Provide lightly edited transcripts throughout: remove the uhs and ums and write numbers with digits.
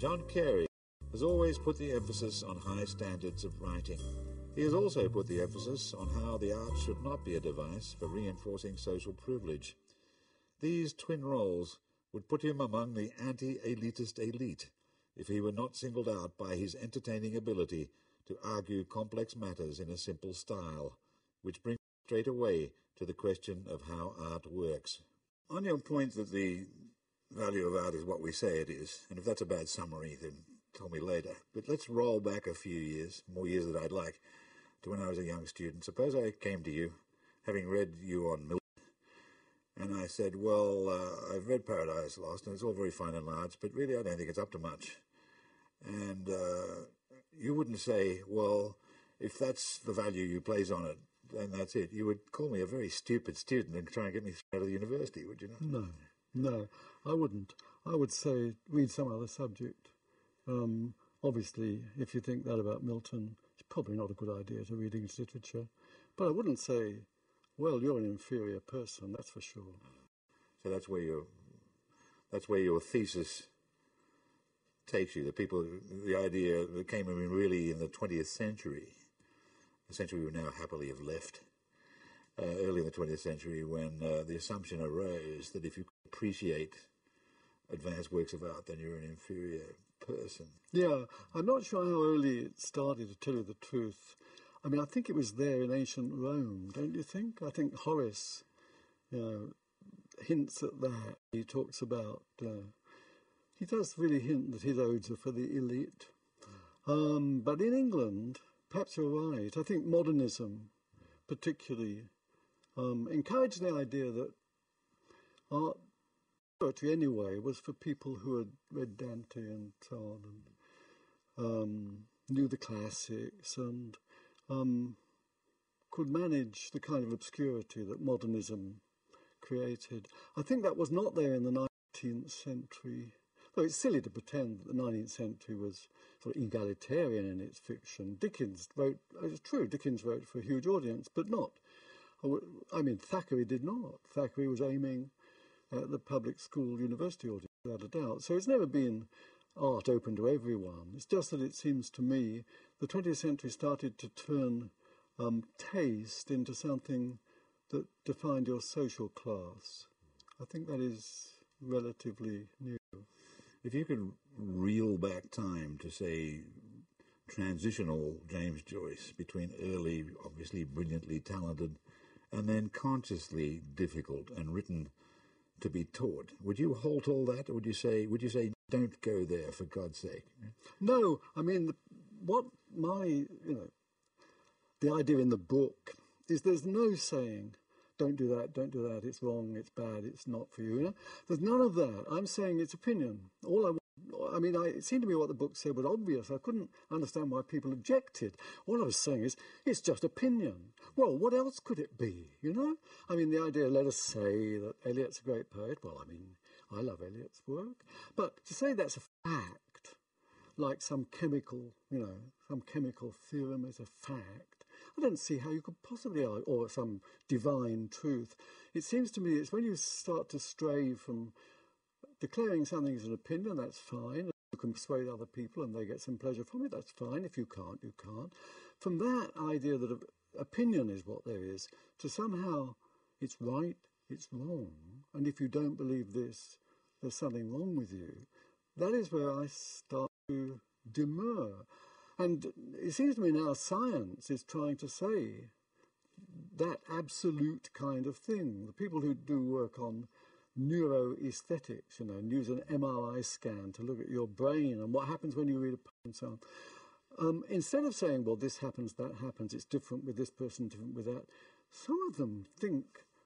John Carey has always put the emphasis on high standards of writing. He has also put the emphasis on how the arts should not be a device for reinforcing social privilege. These twin roles would put him among the anti-elitist elite if he were not singled out by his entertaining ability to argue complex matters in a simple style, which brings us straight away to the question of how art works. On your point that the value of art is what we say it is, and if that's a bad summary, then tell me later. But let's roll back a few years, more years than I'd like, to when I was a young student. Suppose I came to you, having read you on Milton, and I said, well, I've read Paradise Lost, and it's all very fine and large, but really I don't think it's up to much. And you wouldn't say, well, if that's the value you place on it, then that's it. You would call me a very stupid student and try and get me out of the university, would you not? No, I wouldn't. I would say read some other subject. Obviously, if you think that about Milton, it's probably not a good idea to read English literature. But I wouldn't say, well, you're an inferior person, that's for sure. So that's where your thesis takes you. The idea that came in really in the 20th century, a century we now happily have left, early in the 20th century, when the assumption arose that if you appreciate advanced works of art, then you're an inferior person. Yeah, I'm not sure how early it started, to tell you the truth. I mean, I think it was there in ancient Rome, don't you think? I think Horace hints at that. He talks about... he does really hint that his odes are for the elite. But in England, perhaps you're right, I think modernism particularly encouraged the idea that art, poetry anyway, was for people who had read Dante and so on, and knew the classics and could manage the kind of obscurity that modernism created. I think that was not there in the 19th century. Though it's silly to pretend that the 19th century was sort of egalitarian in its fiction. Dickens wrote, it's true, Dickens wrote for a huge audience, but not. I mean, Thackeray did not. Thackeray was aiming at the public school university audience, without a doubt. So it's never been art open to everyone. It's just that it seems to me the 20th century started to turn taste into something that defined your social class. I think that is relatively new. If you could reel back time to, say, transitional James Joyce between early, obviously brilliantly talented, and then consciously difficult and written to be taught, would you halt all that, or would you say don't go there for God's sake? No, I mean the idea in the book is there's no saying don't do that, it's wrong, it's bad, it's not for you. You know? There's none of that. I'm saying it's opinion. It seemed to me what the book said was obvious. I couldn't understand why people objected. All I was saying is, it's just opinion. Well, what else could it be, you know? I mean, the idea, let us say that Eliot's a great poet. Well, I mean, I love Eliot's work. But to say that's a fact, like some chemical theorem is a fact, I don't see how you could possibly argue, or some divine truth. It seems to me it's when you start to stray from declaring something as an opinion, that's fine. You can persuade other people and they get some pleasure from it, that's fine. If you can't, you can't. From that idea that opinion is what there is, to somehow it's right, it's wrong, and if you don't believe this, there's something wrong with you, that is where I start to demur. And it seems to me now science is trying to say that absolute kind of thing. The people who do work on neuroaesthetics, and use an MRI scan to look at your brain and what happens when you read a poem and so on. Instead of saying, well, this happens, that happens, it's different with this person, different with that, some of them think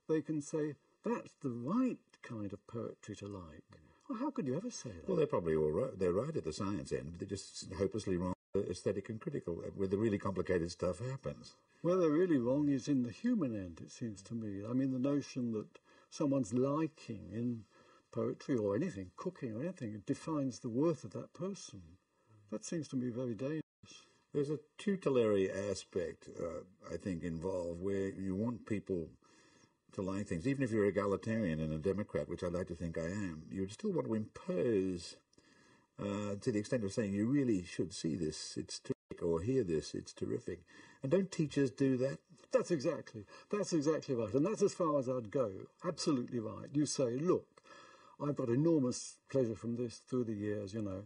they can say, that's the right kind of poetry to like. Well, how could you ever say that? Well, they're probably all right. They're right at the science end, but they're just hopelessly wrong aesthetic and critical, where the really complicated stuff happens. Where they're really wrong is in the human end, it seems to me. I mean, the notion that someone's liking in poetry or anything, cooking or anything, it defines the worth of that person. That seems to me very dangerous. There's a tutelary aspect, I think, involved, where you want people to like things. Even if you're egalitarian and a Democrat, which I like to think I am, you still want to impose to the extent of saying you really should see this, it's terrific, or hear this, it's terrific. And don't teachers do that? That's exactly right. And that's as far as I'd go. Absolutely right. You say, look, I've got enormous pleasure from this through the years, you know.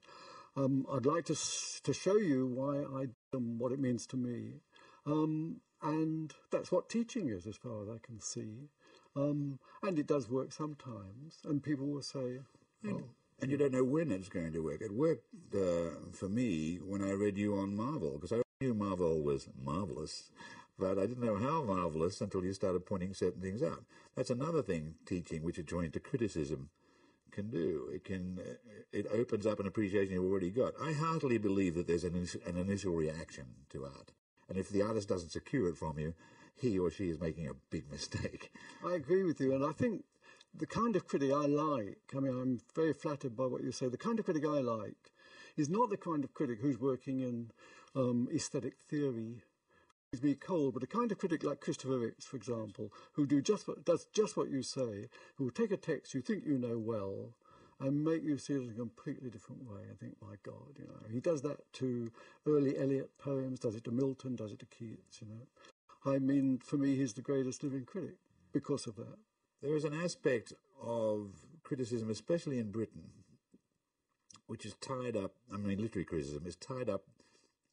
I'd like to show you why I do and what it means to me. And that's what teaching is, as far as I can see. And it does work sometimes. And people will say... And you don't know when it's going to work. It worked for me when I read you on Marvel, because I knew Marvel was marvellous, but I didn't know how marvellous until you started pointing certain things out. That's another thing teaching, which adjoined to criticism, can do. It opens up an appreciation you've already got. I heartily believe that there's an initial reaction to art, and if the artist doesn't secure it from you, he or she is making a big mistake. I agree with you, and I think the kind of critic I like, I mean, I'm very flattered by what you say, the kind of critic I like is not the kind of critic who's working in aesthetic theory, who's me cold, but a kind of critic like Christopher Ricks, for example, who does just what you say, who will take a text you think you know well and make you see it in a completely different way. I think, my God, you know, he does that to early Eliot poems, does it to Milton, does it to Keats, you know. I mean, for me, he's the greatest living critic because of that. There is an aspect of criticism, especially in Britain, which is tied up, I mean, literary criticism is tied up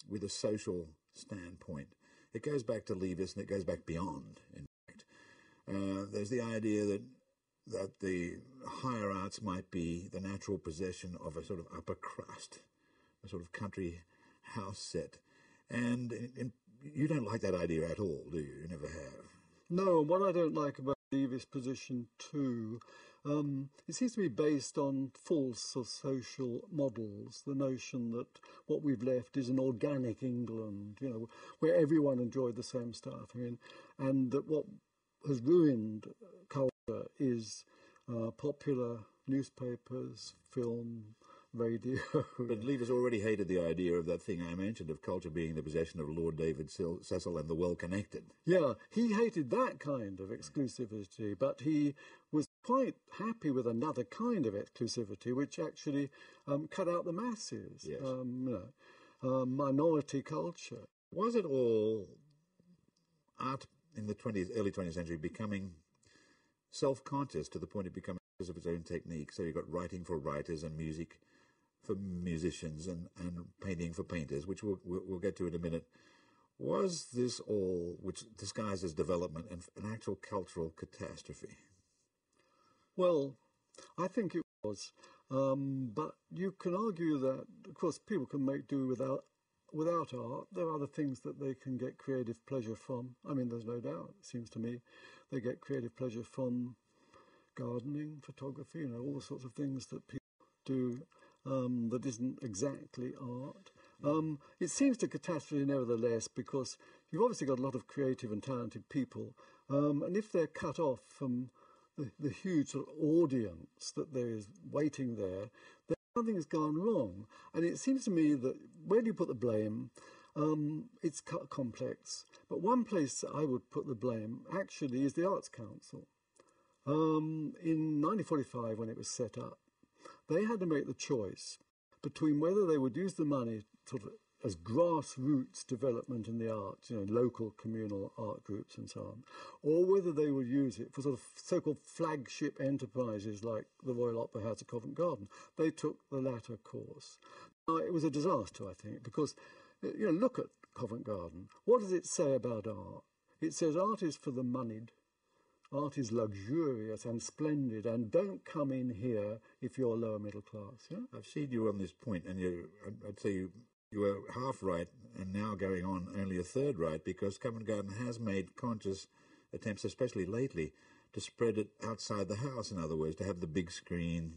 with a social standpoint. It goes back to Leavis and it goes back beyond, in fact. There's the idea that the higher arts might be the natural possession of a sort of upper crust, a sort of country house set. And you don't like that idea at all, do you? You never have. No, and what I don't like about Leavis' position too, it seems to be based on false social models, the notion that what we've left is an organic England, you know, where everyone enjoyed the same stuff. I mean, and that what has ruined culture is popular newspapers, film, radio. But Leavis already hated the idea of that thing I mentioned, of culture being the possession of Lord David Cecil and the well-connected. Yeah, he hated that kind of exclusivity, but he was quite happy with another kind of exclusivity, which actually cut out the masses, yes. Minority culture. Was it all art in the early 20th century becoming self-conscious to the point of becoming of its own technique? So you've got writing for writers and music for musicians and painting for painters, which we'll get to in a minute. Was this all, which disguised as development, an actual cultural catastrophe? Well, I think it was. But you can argue that, of course, people can make do without art. There are other things that they can get creative pleasure from. I mean, there's no doubt, it seems to me. They get creative pleasure from gardening, photography, you know, all sorts of things that people do that isn't exactly art. It seems to catastrophe nevertheless, because you've obviously got a lot of creative and talented people, and if they're cut off from the huge sort of audience that there is waiting there, then something's gone wrong. And it seems to me that where do you put the blame? It's complex. But one place I would put the blame actually is the Arts Council. In 1945, when it was set up, they had to make the choice between whether they would use the money sort of as grassroots development in the arts, you know, local communal art groups and so on, or whether they would use it for sort of so-called flagship enterprises like the Royal Opera House at Covent Garden. They took the latter course. It was a disaster, I think, because, you know, look at Covent Garden. What does it say about art? It says art is for the moneyed. Art is luxurious and splendid, and don't come in here if you're lower middle class. Yeah? I've seen you on this point, and I'd say you were half right, and now going on only a third right, because Covent Garden has made conscious attempts, especially lately, to spread it outside the house, in other words, to have the big screen,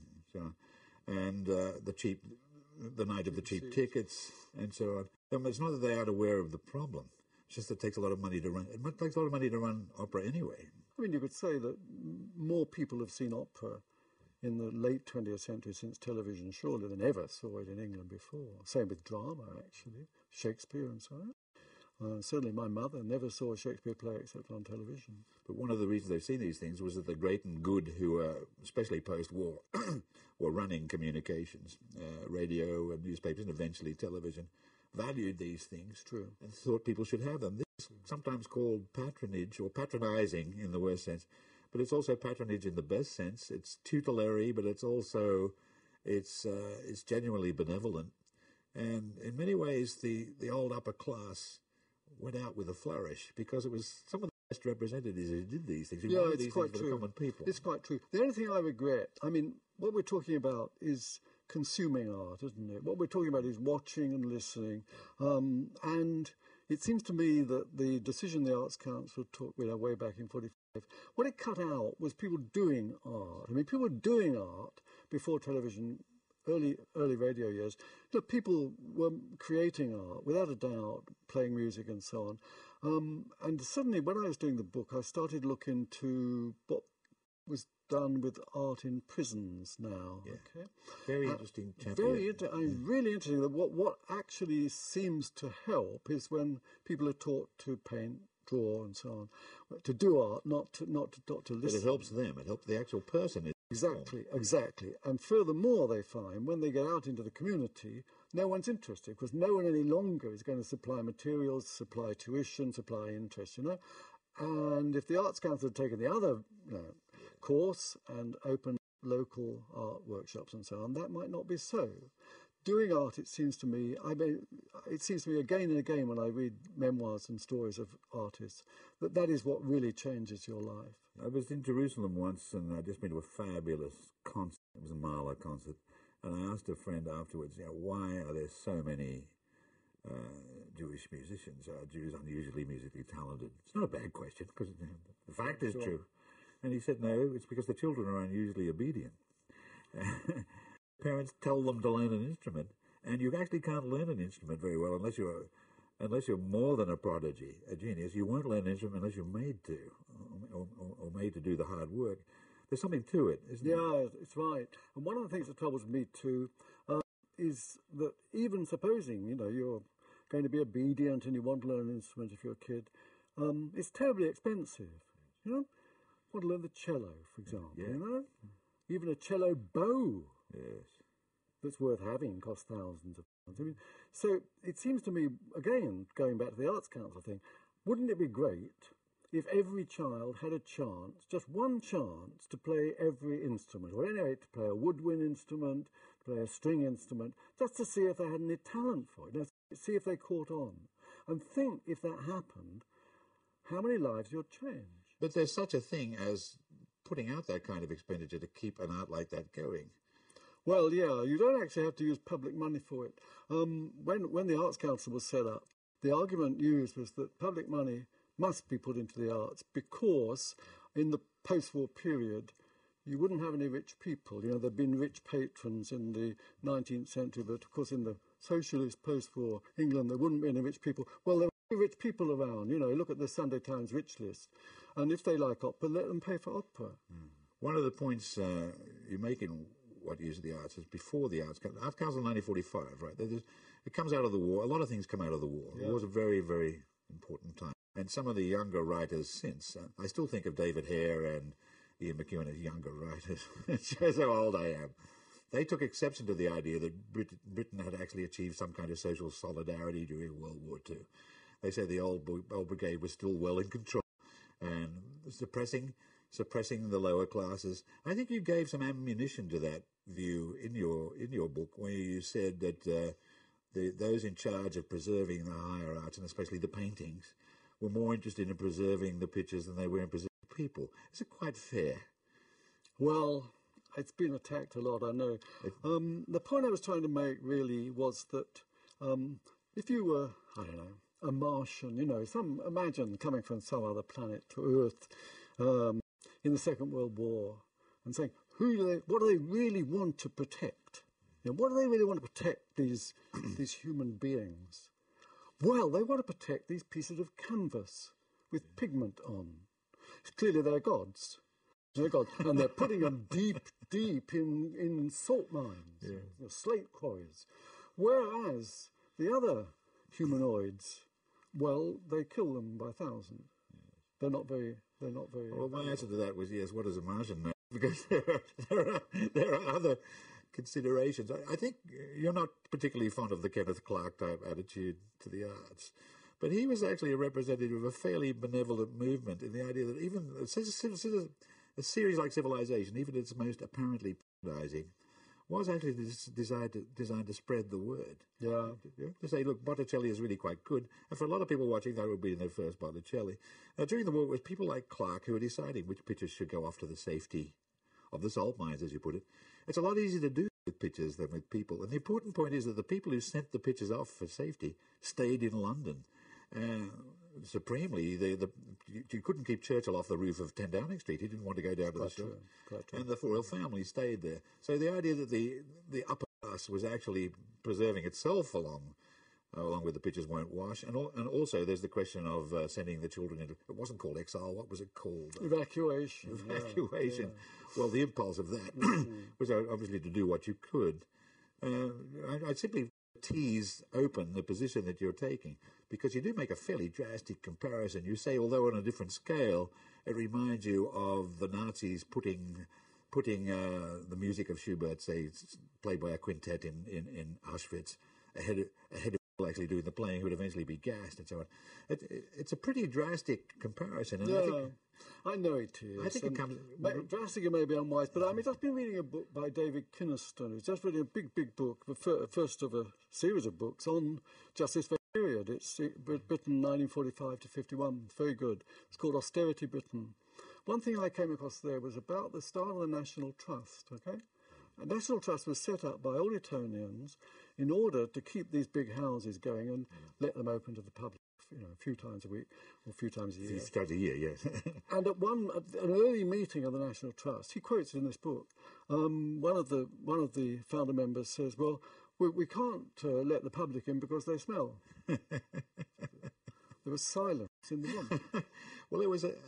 and the night of the cheap tickets, and so on. It's not that they aren't aware of the problem. It's just that it takes a lot of money to run. It takes a lot of money to run opera anyway. I mean, you could say that more people have seen opera in the late 20th century since television, surely, than ever saw it in England before. Same with drama, actually, Shakespeare and so Certainly my mother never saw a Shakespeare play except on television. But one of the reasons they've seen these things was that the great and good who were, especially post-war, were running communications, radio and newspapers and eventually television, valued these things. True. And thought people should have them. This is sometimes called patronage or patronizing in the worst sense, but it's also patronage in the best sense. It's tutelary, but it's also it's genuinely benevolent. And in many ways, the old upper class went out with a flourish because it was some of the best representatives who did these things. Yeah, it's quite true. Common people. It's quite true. The only thing I regret, I mean, what we're talking about is consuming art, isn't it? What we're talking about is watching and listening. And it seems to me that the decision the Arts Council took way back in 1945, what it cut out was people doing art. I mean, people were doing art before television, early radio years. Look, people were creating art, without a doubt, playing music and so on. And suddenly, when I was doing the book, I started looking to what was done with art in prisons now. Yeah. Okay, very interesting chapter. Really interesting. That what actually seems to help is when people are taught to paint, draw, and so on, to do art, not to listen. But it helps them. It helps the actual person. Exactly. And furthermore, they find when they get out into the community, no one's interested because no one any longer is going to supply materials, supply tuition, supply interest. And if the Arts Council had taken the other course and opened local art workshops and so on, that might not be so. Doing art, it seems to me again and again when I read memoirs and stories of artists, that is what really changes your life. I was in Jerusalem once and I'd just been to a fabulous concert. It was a Mahler concert. And I asked a friend afterwards, why are there so many Jewish musicians? Are Jews unusually musically talented? It's not a bad question because the fact is true. And he said, no, it's because the children are unusually obedient. Parents tell them to learn an instrument, and you actually can't learn an instrument very well unless you're more than a prodigy, a genius. You won't learn an instrument unless you're made to, or made to do the hard work. There's something to it, isn't there? Yeah, it's right. And one of the things that troubles me too is that even supposing you're going to be obedient and you want to learn an instrument if you're a kid, it's terribly expensive. Want to learn the cello, for example. Yeah. Even a cello bow. Yes. That's worth having costs thousands of pounds. I mean, so it seems to me, again, going back to the Arts Council thing, wouldn't it be great if every child had a chance, just one chance, to play every instrument, or anyway, to play a woodwind instrument, play a string instrument, just to see if they had any talent for it, see if they caught on, and think if that happened, how many lives you'd change. But there's such a thing as putting out that kind of expenditure to keep an art like that going. Well, yeah, you don't actually have to use public money for it. When the Arts Council was set up, the argument used was that public money must be put into the arts because in the post-war period, you wouldn't have any rich people. There'd been rich patrons in the 19th century, but of course in the socialist post-war England, there wouldn't be any rich people. Well, there were rich people around. Look at the Sunday Times rich list. And if they like opera, let them pay for opera. One of the points you make in what use of the arts is before the Arts Council. Arts Council in 1945, right? It comes out of the war. A lot of things come out of the war. Yeah. The war's a very, very important time. And some of the younger writers since, I still think of David Hare and Ian McEwan as younger writers. It shows how old I am. They took exception to the idea that Britain had actually achieved some kind of social solidarity during World War II. They said the old brigade was still well in control and suppressing the lower classes. I think you gave some ammunition to that view in your book, where you said that those in charge of preserving the higher arts, and especially the paintings, were more interested in preserving the pictures than they were in preserving people. Is it quite fair? Well, it's been attacked a lot, I know. The point I was trying to make really was that if you were, I don't know, a Martian, imagine coming from some other planet to Earth in the Second World War and saying, what do they really want to protect? What do they really want to protect, these human beings? Well, they want to protect these pieces of canvas with pigment on. Clearly they're gods. They're gods. And they're putting them deep in salt mines, slate quarries. Whereas the other humanoids Well, they kill them by thousands. They're not very. Well, my answer to that was yes. What does a Martian know? Because there are other considerations. I think you're not particularly fond of the Kenneth Clark type attitude to the arts, but he was actually a representative of a fairly benevolent movement in the idea that even a series like Civilization, even its most apparently polarizing, was actually designed to spread the word. Yeah. To say, look, Botticelli is really quite good. And for a lot of people watching, that would be their first Botticelli. During the war, it was people like Clark who were deciding which pictures should go off to the safety of the salt mines, as you put it. It's a lot easier to do with pictures than with people. And the important point is that the people who sent the pictures off for safety stayed in London. Supremely, you couldn't keep Churchill off the roof of 10 Downing Street. He didn't want to go down to the shore. And the royal family stayed there. So the idea that the upper class was actually preserving itself along with the pictures won't wash. And also there's the question of sending the children into, it wasn't called exile, what was it called? Evacuation. Evacuation. Yeah. Well, the impulse of that was obviously to do what you could. I'd simply tease open the position that you're taking, because you do make a fairly drastic comparison. You say, although on a different scale, it reminds you of the Nazis putting the music of Schubert, say, played by a quintet in Auschwitz, ahead of actually doing the playing, who would eventually be gassed and so on. It's a pretty drastic comparison. And I know it is. I think it comes... Drastic and maybe unwise, but I mean, I've been reading a book by David Kynaston, who's just written a big book, the first of a series of books on just this very period. It's Britain 1945 to 51. It's very good. It's called Austerity Britain. One thing I came across there was about the start of the National Trust, okay? A National Trust was set up by old Etonians in order to keep these big houses going and let them open to the public, a few times a week or a few times a year. A few times a year, yes. And at an early meeting of the National Trust, he quotes it in this book. One of the founder members says, "Well, we can't let the public in because they smell." There was silence in the room. Well,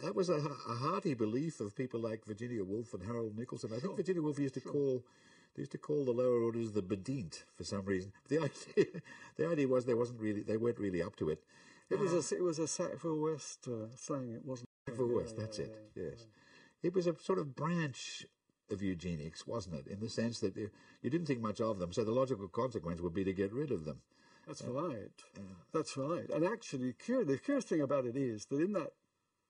that was a hearty belief of people like Virginia Woolf and Harold Nicholson. I think Virginia Woolf used to call the lower orders the bedient for some reason. The idea was they weren't really up to it. It was a Sackville West slang. It wasn't. Sackville West, that's it. Yes, it was a sort of branch of eugenics, wasn't it? In the sense that you didn't think much of them, so the logical consequence would be to get rid of them. That's right. That's right. And actually, the curious thing about it is that in that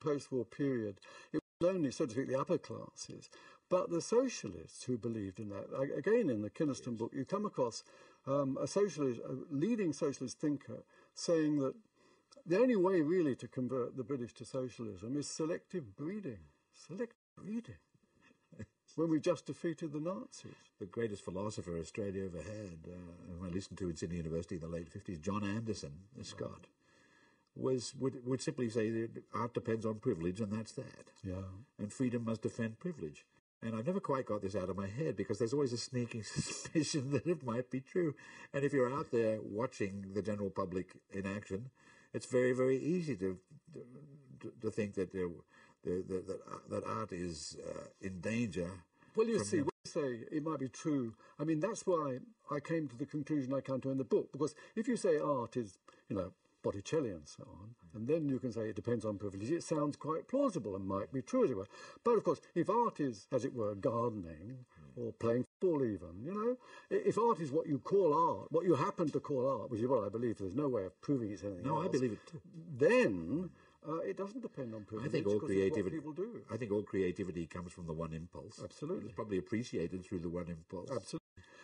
post-war period, it was only, so to speak, the upper classes, but the socialists who believed in that. Again, in the Kynaston book, you come across a leading socialist thinker saying that the only way really to convert the British to socialism is selective breeding. Selective breeding. When we just defeated the Nazis. The greatest philosopher Australia ever had, who I listened to in Sydney University in the late 50s, John Anderson, a Scot, would simply say that art depends on privilege, and that's that. Yeah. And freedom must defend privilege. And I've never quite got this out of my head, because there's always a sneaking suspicion that it might be true. And if you're out there watching the general public in action, it's very, very easy to think that that art is in danger. Well, you see, when you say it might be true, I mean, that's why I came to the conclusion I come to in the book, because if you say art is, Botticelli and so on, and then you can say it depends on privilege, it sounds quite plausible and might be true, as it were. But, of course, if art is, as it were, gardening or playing football even, if art is what you call art, what you happen to call art, which is what I believe, there's no way of proving it's anything else. No, I believe it too. Then it doesn't depend on privilege. I think all creativity, people do. I think all creativity comes from the one impulse. Absolutely. It's probably appreciated through the one impulse. Absolutely.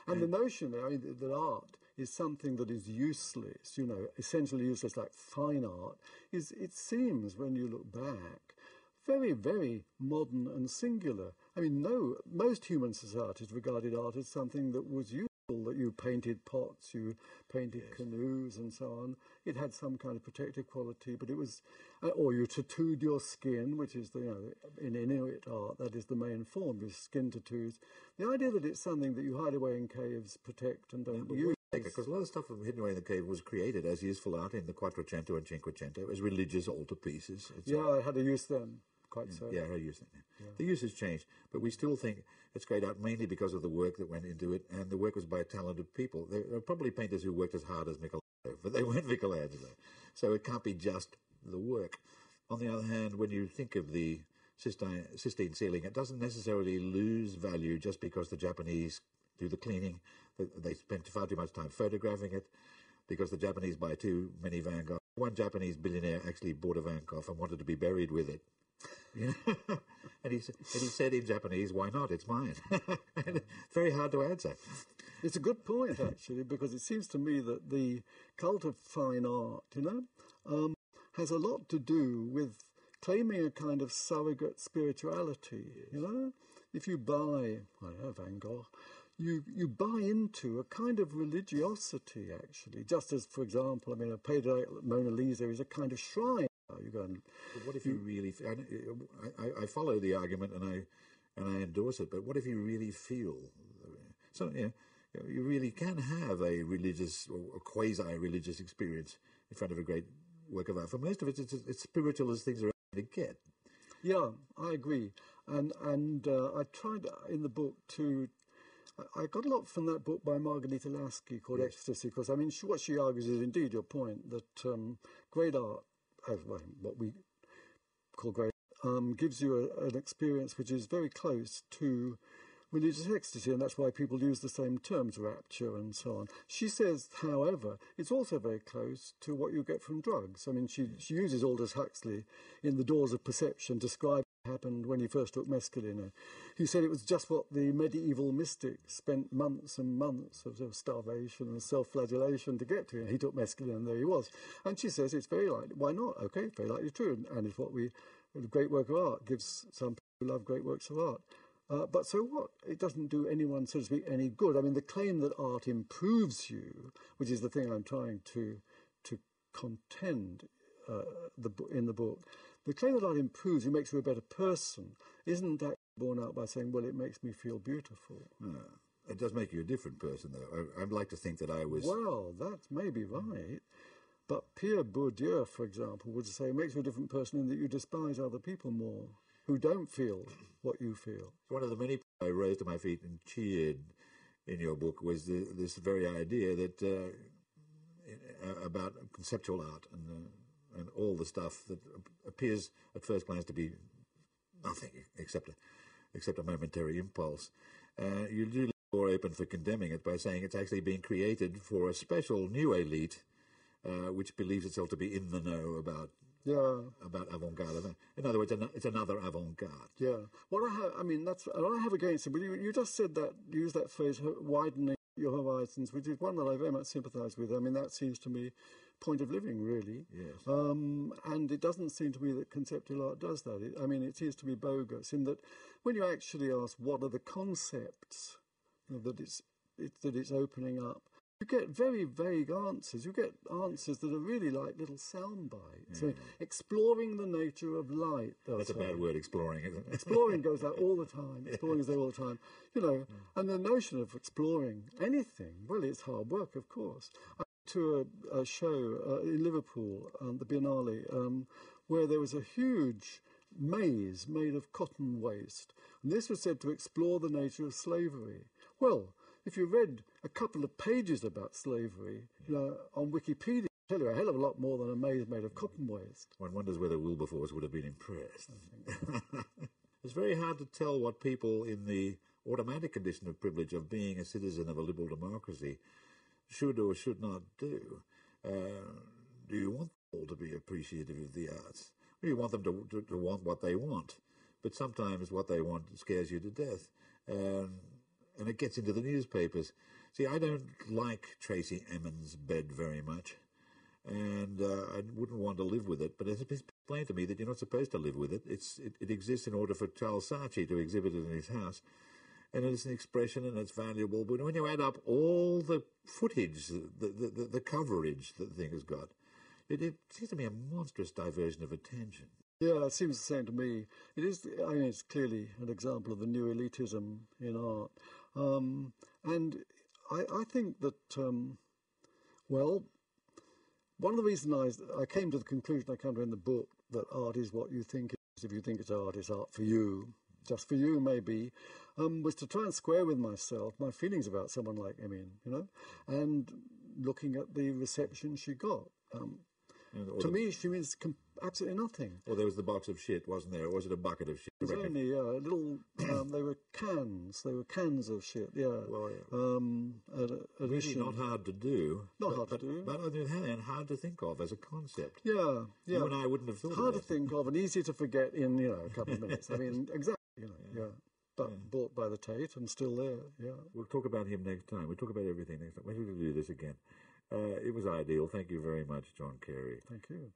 And the notion that art is something that is useless, essentially useless, like fine art, it seems, when you look back, very, very modern and singular. I mean, most human societies regarded art as something that was useful, that you painted pots, you painted canoes and so on. It had some kind of protective quality, but it was, or you tattooed your skin, which is in Inuit art, that is the main form, is skin tattoos. The idea that it's something that you hide away in caves, protect and don't use. Because a lot of stuff from hidden away in the cave was created as useful art in the Quattrocento and Cinquecento as religious altarpieces. I had a use then. Quite so. Yeah, I use it. Yeah. The use has changed, but we still think it's great art mainly because of the work that went into it, and the work was by talented people. There are probably painters who worked as hard as Michelangelo but they weren't Michelangelo. So it can't be just the work. On the other hand, when you think of the Sistine ceiling, it doesn't necessarily lose value just because the Japanese do the cleaning. They spend far too much time photographing it, because the Japanese buy too many Van Gogh. One Japanese billionaire actually bought a Van Gogh and wanted to be buried with it. You know? and he said in Japanese, "Why not? It's mine." Very hard to answer. It's a good point, actually, because it seems to me that the cult of fine art, has a lot to do with claiming a kind of surrogate spirituality. You know, if you buy, I don't know, Van Gogh, you buy into a kind of religiosity, actually. Just as, for example, a painted Mona Lisa is a kind of shrine. You go and, but what if you really? I follow the argument and I endorse it. But what if you really feel? So you really can have a religious or a quasi-religious experience in front of a great work of art. For most of it, it's spiritual as things are to get. Yeah, I agree. And I tried in the book to. I got a lot from that book by Margarita Lasky called Ecstasy, because, what she argues is indeed your point, that great art, what we call great art, gives you an experience which is very close to religious ecstasy, and that's why people use the same terms, rapture and so on. She says, however, it's also very close to what you get from drugs. She uses Aldous Huxley in The Doors of Perception to describe what happened when he first took mescaline. He said it was just what the medieval mystics spent months and months of starvation and self-flagellation to get to. He took mescaline and there he was. And she says it's very likely, why not? Okay, it's very likely true, and it's what a great work of art gives some people who love great works of art. But so what? It doesn't do anyone, so to speak, any good. The claim that art improves you, which is the thing I'm trying to contend in the book, the claim that art improves you, makes you a better person, isn't that borne out by saying, well, it makes me feel beautiful? No, it does make you a different person, though. I'd like to think that I was... Well, that may be right. But Pierre Bourdieu, for example, would say it makes you a different person in that you despise other people more, who don't feel what you feel. One of the many people I rose to my feet and cheered in your book was this very idea that about conceptual art and all the stuff that appears at first glance to be nothing except a momentary impulse. You do leave the door open for condemning it by saying it's actually been created for a special new elite which believes itself to be in the know about avant-garde. In other words, it's another avant-garde. Yeah. What I have against it, but you just said that, use that phrase, widening your horizons, which is one that I very much sympathise with. That seems to me point of living, really. Yes. And it doesn't seem to me that conceptual art does that. It seems to be bogus in that when you actually ask what are the concepts that it's opening up, you get very vague answers. You get answers that are really like little sound bites. So exploring the nature of light. That's a bad word, exploring, isn't it? Exploring goes there all the time. Exploring is there all the time. And the notion of exploring anything, well, it's hard work, of course. I went to a show in Liverpool, the Biennale, where there was a huge maze made of cotton waste. And this was said to explore the nature of slavery. Well, if you read a couple of pages about slavery on Wikipedia, it'll tell you a hell of a lot more than a maze made of cotton waste. One wonders whether Wilberforce would have been impressed. It's very hard to tell what people in the automatic condition of privilege of being a citizen of a liberal democracy should or should not do. Do you want people to be appreciative of the arts? Or do you want them to want what they want? But sometimes what they want scares you to death. And it gets into the newspapers. See, I don't like Tracy Emin's bed very much, and I wouldn't want to live with it, but it's explained to me that you're not supposed to live with it. It exists in order for Charles Saatchi to exhibit it in his house, and it's an expression and it's valuable, but when you add up all the footage, the coverage that the thing has got, it seems to me a monstrous diversion of attention. Yeah, it seems the same to me. It is. It's clearly an example of the new elitism in art. And I think that, one of the reasons I came to the conclusion I come to in the book that art is what you think it is. If you think it's art for you, just for you maybe, was to try and square with myself my feelings about someone like Emin, and looking at the reception she got. To me, she means absolutely nothing. Well, there was the box of shit, wasn't there? Or was it a bucket of shit? It was only a little. They were cans. They were cans of shit. Yeah. Well, yeah. Really not hard to do. Hard to do. But on the other hand, hard to think of as a concept. Yeah. You and I wouldn't have thought hard of to think of and easy to forget in a couple of minutes. I mean, exactly. Yeah. But bought by the Tate and still there. Yeah. We'll talk about him next time. We'll talk about everything next time. When should we do this again? It was ideal. Thank you very much, John Carey. Thank you.